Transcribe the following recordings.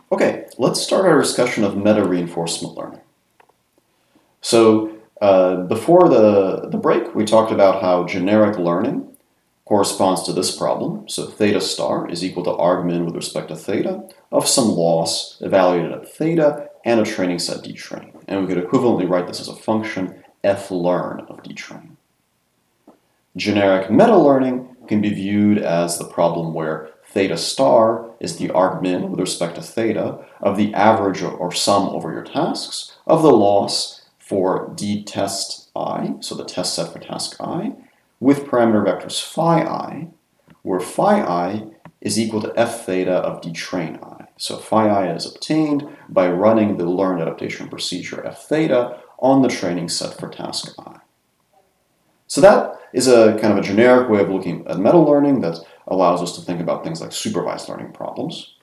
Okay, let's start our discussion of meta-reinforcement learning. So before the break, we talked about how generic learning corresponds to this problem. So theta star is equal to argmin with respect to theta of some loss evaluated at theta and a training set dtrain. And we could equivalently write this as a function f-learn of dtrain. Generic meta-learning can be viewed as the problem where theta star is the argmin with respect to theta of the average or sum over your tasks of the loss for d test I, so the test set for task I, with parameter vectors phi I, where phi I is equal to f theta of d train I. So phi I is obtained by running the learned adaptation procedure f theta on the training set for task I. So that is a kind of a generic way of looking at meta-learning that allows us to think about things like supervised learning problems.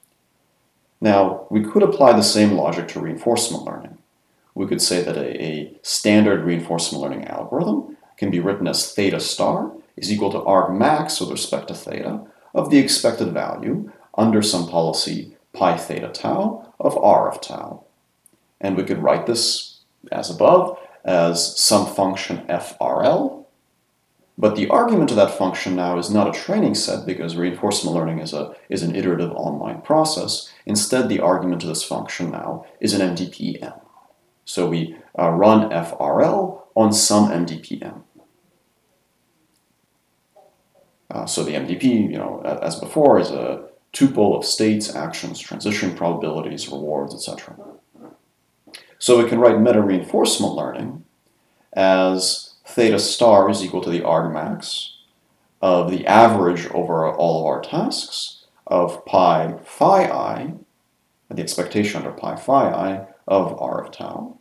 Now, we could apply the same logic to reinforcement learning. We could say that a standard reinforcement learning algorithm can be written as theta star is equal to argmax with respect to theta of the expected value under some policy pi theta tau of r of tau. And we could write this as above as some function frl. But the argument to that function now is not a training set because reinforcement learning is an iterative online process. Instead, the argument to this function now is an MDP-M. So we run frl on some MDP-M. So the MDP, as before, is a tuple of states, actions, transition probabilities, rewards, etc. So we can write meta-reinforcement learning as theta star is equal to the argmax of the average over all of our tasks of pi phi I, the expectation under pi phi I of r of tau,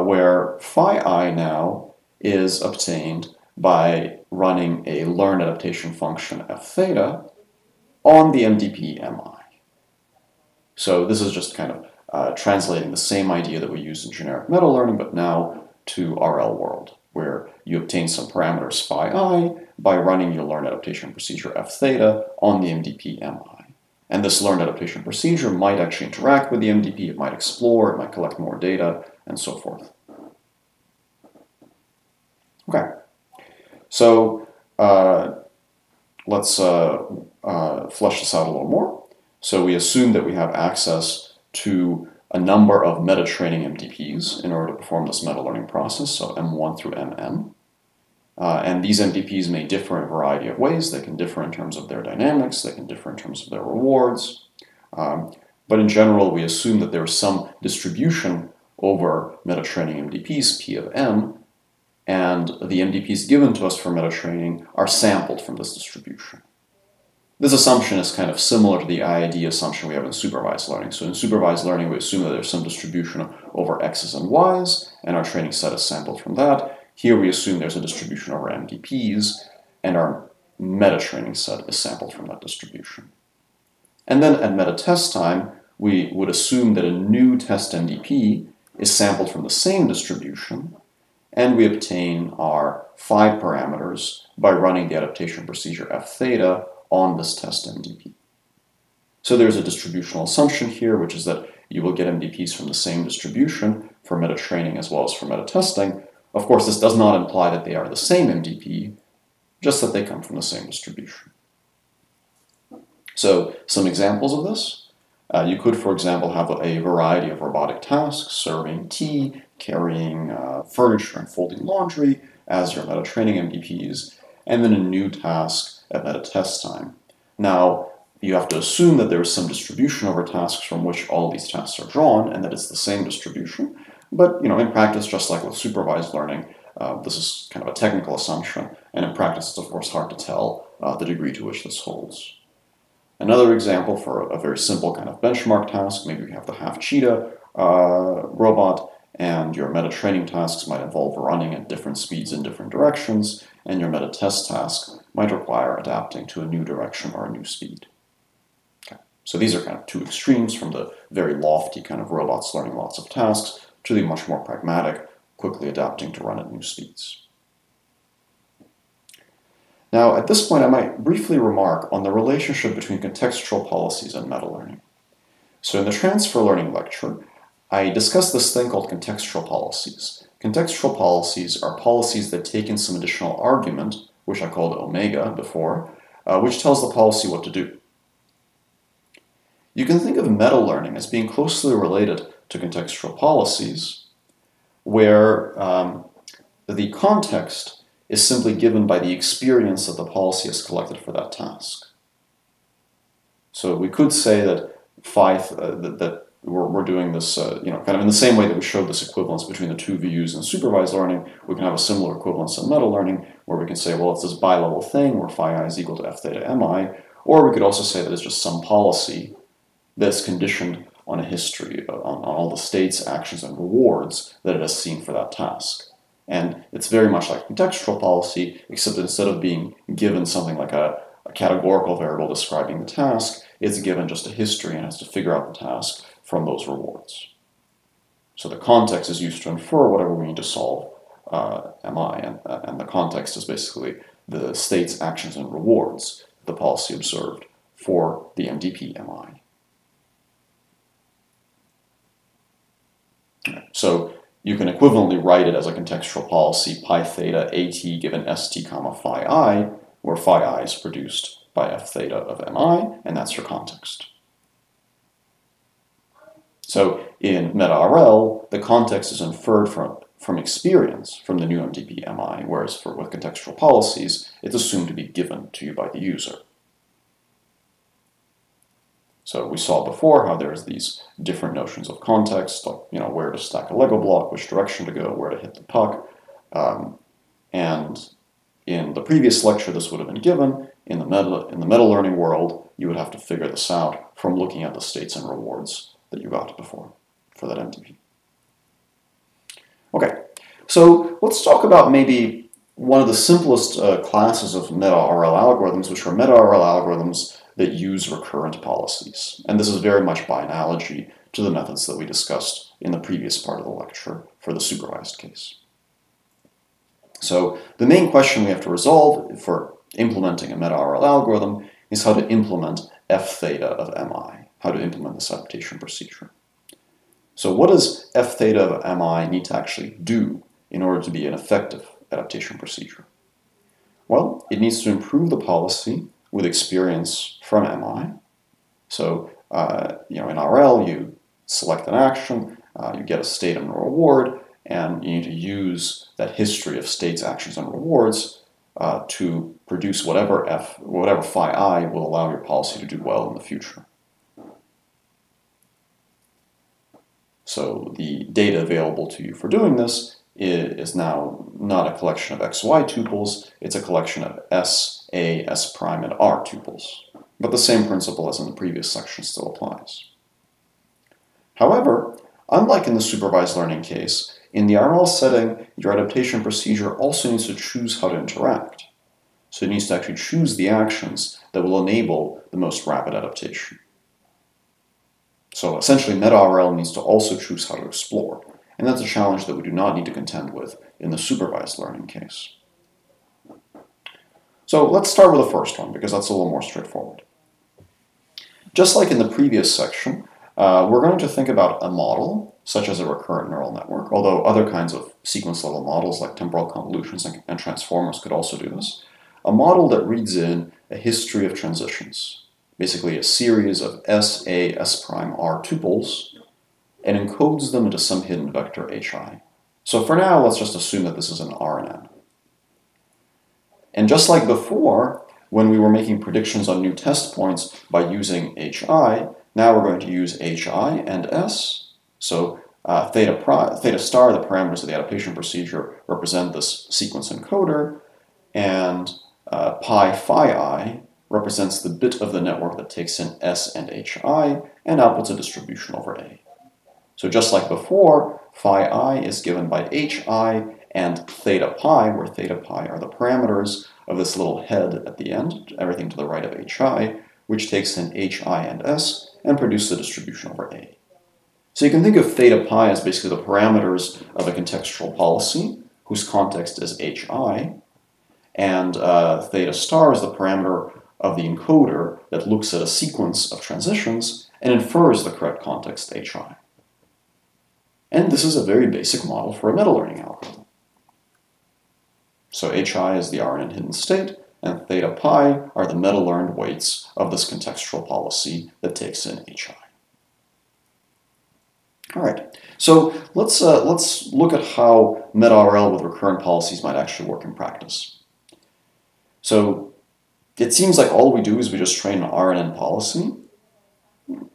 where phi I now is obtained by running a learned adaptation function f theta on the MDP mi. So this is just kind of translating the same idea that we use in generic meta-learning, but now to RL world, where you obtain some parameters phi I by running your learned adaptation procedure f theta on the MDP mi. And this learned adaptation procedure might actually interact with the MDP, it might explore, it might collect more data, and so forth. Okay, so let's flesh this out a little more. So we assume that we have access to a number of meta-training MDPs in order to perform this meta-learning process, so M1 through Mn. And these MDPs may differ in a variety of ways. They can differ in terms of their dynamics, they can differ in terms of their rewards. But in general, we assume that there is some distribution over meta-training MDPs, P of M, and the MDPs given to us for meta-training are sampled from this distribution. This assumption is kind of similar to the IID assumption we have in supervised learning. So in supervised learning, we assume that there's some distribution over x's and y's, and our training set is sampled from that. Here we assume there's a distribution over MDPs, and our meta-training set is sampled from that distribution. And then at meta-test time, we would assume that a new test MDP is sampled from the same distribution, and we obtain our phi parameters by running the adaptation procedure f theta on this test MDP. So there's a distributional assumption here, which is that you will get MDPs from the same distribution for meta-training as well as for meta-testing. Of course, this does not imply that they are the same MDP, just that they come from the same distribution. So some examples of this. You could, for example, have a variety of robotic tasks, serving tea, carrying furniture, and folding laundry as your meta-training MDPs, and then a new task at meta-test time. Now, you have to assume that there is some distribution over tasks from which all these tasks are drawn, and that it's the same distribution. But in practice, just like with supervised learning, this is kind of a technical assumption, and in practice, it's of course hard to tell the degree to which this holds. Another example for a very simple kind of benchmark task, maybe you have the half cheetah robot, and your meta-training tasks might involve running at different speeds in different directions, and your meta-test task might require adapting to a new direction or a new speed. Okay. So these are kind of two extremes, from the very lofty kind of robots learning lots of tasks to the much more pragmatic, quickly adapting to run at new speeds. Now, at this point, I might briefly remark on the relationship between contextual policies and meta-learning. So in the transfer learning lecture, I discussed this thing called contextual policies. Contextual policies are policies that take in some additional argument, which I called omega before, which tells the policy what to do. You can think of meta-learning as being closely related to contextual policies, where the context is simply given by the experience that the policy has collected for that task. So we could say that that we're doing this, kind of in the same way that we showed this equivalence between the two views in supervised learning. We can have a similar equivalence in meta-learning, where we can say, well, it's this bi-level thing where phi I is equal to f theta mi, or we could also say that it's just some policy that's conditioned on a history, on all the states, actions, and rewards that it has seen for that task. And it's very much like contextual policy, except instead of being given something like a categorical variable describing the task, it's given just a history and has to figure out the task from those rewards. So the context is used to infer whatever we need to solve MI, and the context is basically the states, actions, and rewards the policy observed for the MDP MI. So you can equivalently write it as a contextual policy pi theta at given st comma phi I, where phi I is produced by f theta of mi, and that's your context. So in meta-RL, the context is inferred from experience from the new MDP mi, whereas with contextual policies, it's assumed to be given to you by the user. So we saw before how there's these different notions of context, like where to stack a Lego block, which direction to go, where to hit the puck. And in the previous lecture, this would have been given. In the meta-learning world, you would have to figure this out from looking at the states and rewards that you got before for that MDP. Okay, so let's talk about maybe one of the simplest classes of meta-RL algorithms, which are meta-RL algorithms that use recurrent policies. And this is very much by analogy to the methods that we discussed in the previous part of the lecture for the supervised case. So the main question we have to resolve for implementing a meta-RL algorithm is how to implement f theta of mi, how to implement this adaptation procedure. So what does f theta of mi need to actually do in order to be an effective adaptation procedure? Well, it needs to improve the policy with experience from mi. So, in RL, you select an action, you get a state and a reward, and you need to use that history of states, actions, and rewards to produce whatever phi I will allow your policy to do well in the future. So the data available to you for doing this is now not a collection of xy tuples, it's a collection of s, a, s prime, and r tuples. But the same principle as in the previous section still applies. However, unlike in the supervised learning case, in the RL setting, your adaptation procedure also needs to choose how to interact. So it needs to actually choose the actions that will enable the most rapid adaptation. So essentially, meta-RL needs to also choose how to explore. And that's a challenge that we do not need to contend with in the supervised learning case. So let's start with the first one, because that's a little more straightforward. Just like in the previous section, we're going to think about a model, such as a recurrent neural network, although other kinds of sequence-level models like temporal convolutions and transformers could also do this. A model that reads in a history of transitions, basically a series of S, A, S prime, R tuples, and encodes them into some hidden vector hi. So for now, let's just assume that this is an R and N. And just like before, when we were making predictions on new test points by using hi, now we're going to use hi and s. So theta star, the parameters of the adaptation procedure, represent this sequence encoder, and pi phi I represents the bit of the network that takes in s and hi and outputs a distribution over a. So just like before, phi I is given by hi and theta pi, where theta pi are the parameters of this little head at the end, everything to the right of hi, which takes in hi and s and produces a distribution over a. So you can think of theta pi as basically the parameters of a contextual policy, whose context is hi, and theta star is the parameter of the encoder that looks at a sequence of transitions and infers the correct context HI. And this is a very basic model for a meta-learning algorithm. So HI is the RNN hidden state, and theta pi are the meta-learned weights of this contextual policy that takes in HI. All right, so let's look at how meta-RL with recurrent policies might actually work in practice. So it seems like all we do is we just train an RNN policy.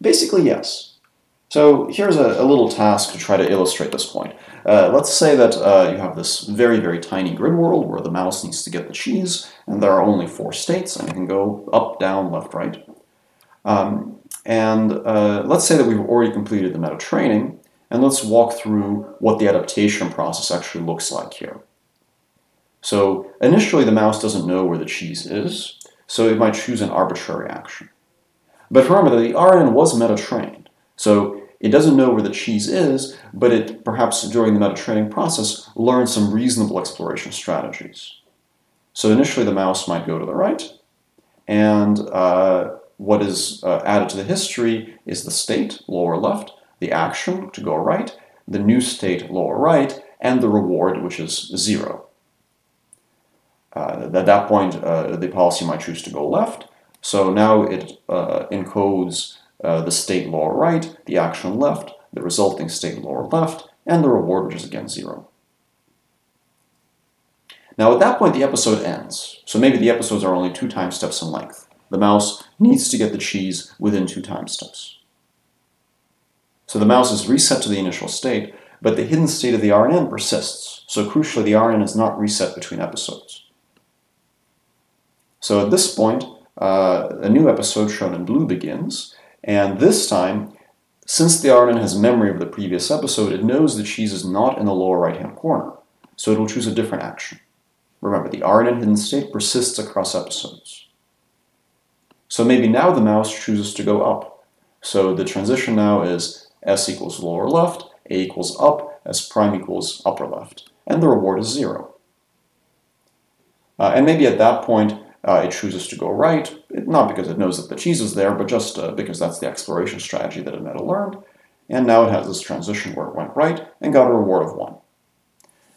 Basically, yes. So here's a little task to try to illustrate this point. Let's say that you have this very, very tiny grid world where the mouse needs to get the cheese, and there are only 4 states, and it can go up, down, left, right. Let's say that we've already completed the meta training, and let's walk through what the adaptation process actually looks like here. So initially the mouse doesn't know where the cheese is, so it might choose an arbitrary action. But remember that the RNN was meta trained, so it doesn't know where the cheese is, but it perhaps during the meta training process learned some reasonable exploration strategies. So initially the mouse might go to the right, and what is added to the history is the state, lower left, the action to go right, the new state, lower right, and the reward, which is 0. At that point, the policy might choose to go left, so now it encodes the state lower right, the action left, the resulting state lower left, and the reward, which is again 0. Now at that point the episode ends, so maybe the episodes are only 2 time steps in length. The mouse needs to get the cheese within 2 time steps. So the mouse is reset to the initial state, but the hidden state of the RNN persists, so crucially the RNN is not reset between episodes. So at this point, a new episode shown in blue begins, and this time, since the RNN has memory of the previous episode, it knows the cheese is not in the lower right-hand corner, so it will choose a different action. Remember, the RNN hidden state persists across episodes. So maybe now the mouse chooses to go up. So the transition now is S equals lower left, A equals up, S prime equals upper left, and the reward is 0. And maybe at that point, it chooses to go right, not because it knows that the cheese is there, but just because that's the exploration strategy that it meta learned. And now it has this transition where it went right and got a reward of 1.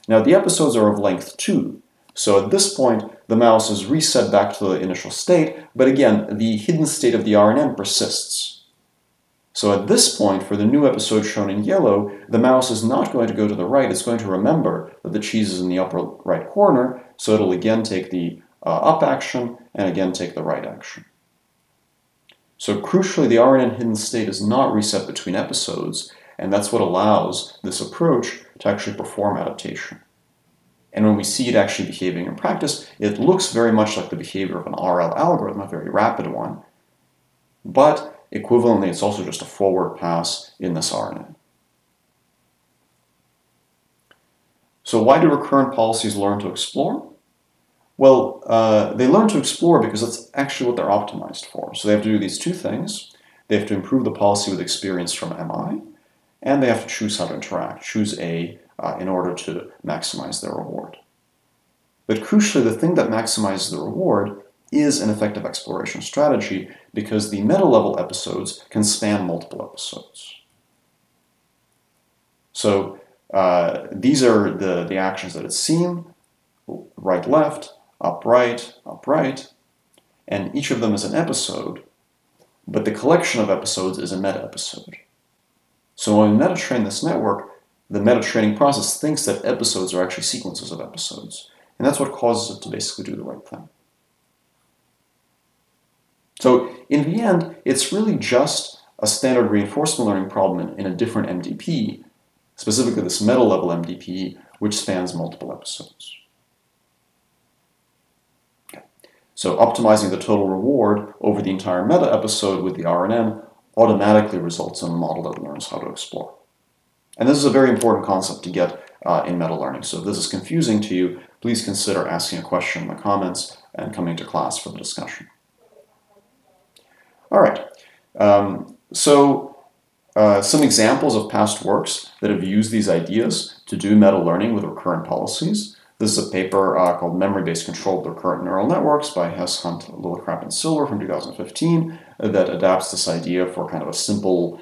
Now the episodes are of length 2, so at this point the mouse is reset back to the initial state, but again the hidden state of the RNN persists. So at this point, for the new episode shown in yellow, the mouse is not going to go to the right, it's going to remember that the cheese is in the upper right corner, so it'll again take the up action, and again take the right action. So crucially, the RNN hidden state is not reset between episodes, and that's what allows this approach to actually perform adaptation. And when we see it actually behaving in practice, it looks very much like the behavior of an RL algorithm, a very rapid one, but equivalently, it's also just a forward pass in this RNN. So why do recurrent policies learn to explore? Well, they learn to explore because that's actually what they're optimized for. So they have to do these 2 things. They have to improve the policy with experience from MI, and they have to choose how to interact, choose A in order to maximize their reward. But crucially, the thing that maximizes the reward is an effective exploration strategy because the meta-level episodes can span multiple episodes. So these are the actions that it's seen, right, left, up, right, and each of them is an episode, but the collection of episodes is a meta-episode. So when we meta-train this network, the meta-training process thinks that episodes are actually sequences of episodes, and that's what causes it to basically do the right thing. So in the end, it's really just a standard reinforcement learning problem in a different MDP, specifically this meta-level MDP, which spans multiple episodes. So optimizing the total reward over the entire meta episode with the RNN automatically results in a model that learns how to explore. And this is a very important concept to get in meta learning. So if this is confusing to you, please consider asking a question in the comments and coming to class for the discussion. All right, some examples of past works that have used these ideas to do meta learning with recurrent policies. This is a paper called Memory-Based Controlled Recurrent Neural Networks by Hess, Hunt, Lillicrap, and Silver from 2015 that adapts this idea for kind of a simple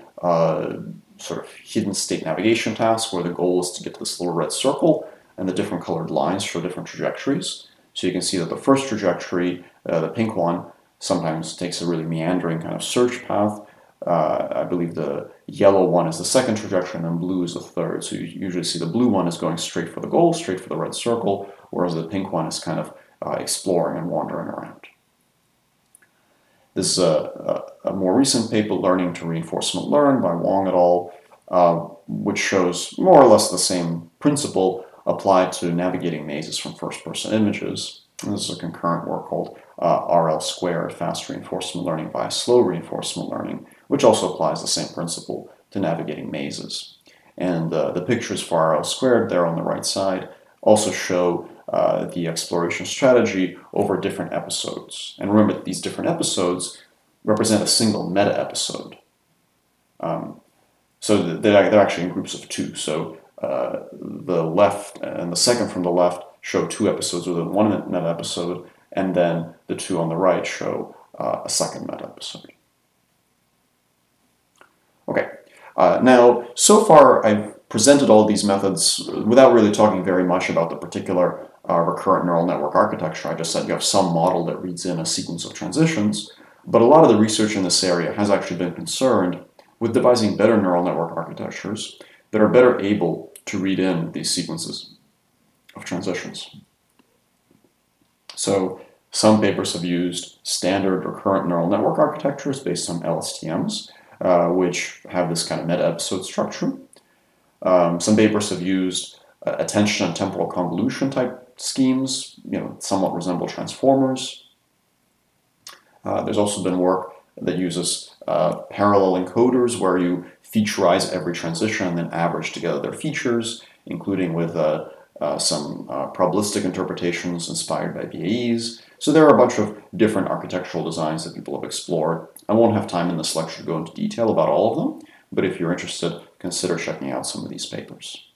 sort of hidden state navigation task where the goal is to get to this little red circle and the different colored lines show different trajectories. So you can see that the first trajectory, the pink one, sometimes takes a really meandering kind of search path. I believe the yellow one is the second trajectory, and then blue is the third. So you usually see the blue one is going straight for the goal, straight for the red circle, whereas the pink one is kind of exploring and wandering around. This is a more recent paper, Learning to Reinforcement Learn by Wong et al., which shows more or less the same principle applied to navigating mazes from first-person images. And this is a concurrent work called RL squared, Fast Reinforcement Learning by Slow Reinforcement Learning, which also applies the same principle to navigating mazes. And the pictures for RL squared there on the right side also show the exploration strategy over different episodes. And remember that these different episodes represent a single meta-episode. So they're actually in groups of two. So the left and the second from the left show two episodes within one meta-episode, and then the two on the right show a second meta-episode. Okay, now so far I've presented all these methods without really talking very much about the particular recurrent neural network architecture. I just said you have some model that reads in a sequence of transitions, but a lot of the research in this area has actually been concerned with devising better neural network architectures that are better able to read in these sequences of transitions. So some papers have used standard recurrent neural network architectures based on LSTMs, which have this kind of meta-episode structure. Some papers have used attention and temporal convolution type schemes, somewhat resemble transformers. There's also been work that uses parallel encoders where you featureize every transition and then average together their features, including with some probabilistic interpretations inspired by VAEs. So there are a bunch of different architectural designs that people have explored. I won't have time in this lecture to go into detail about all of them, but if you're interested, consider checking out some of these papers.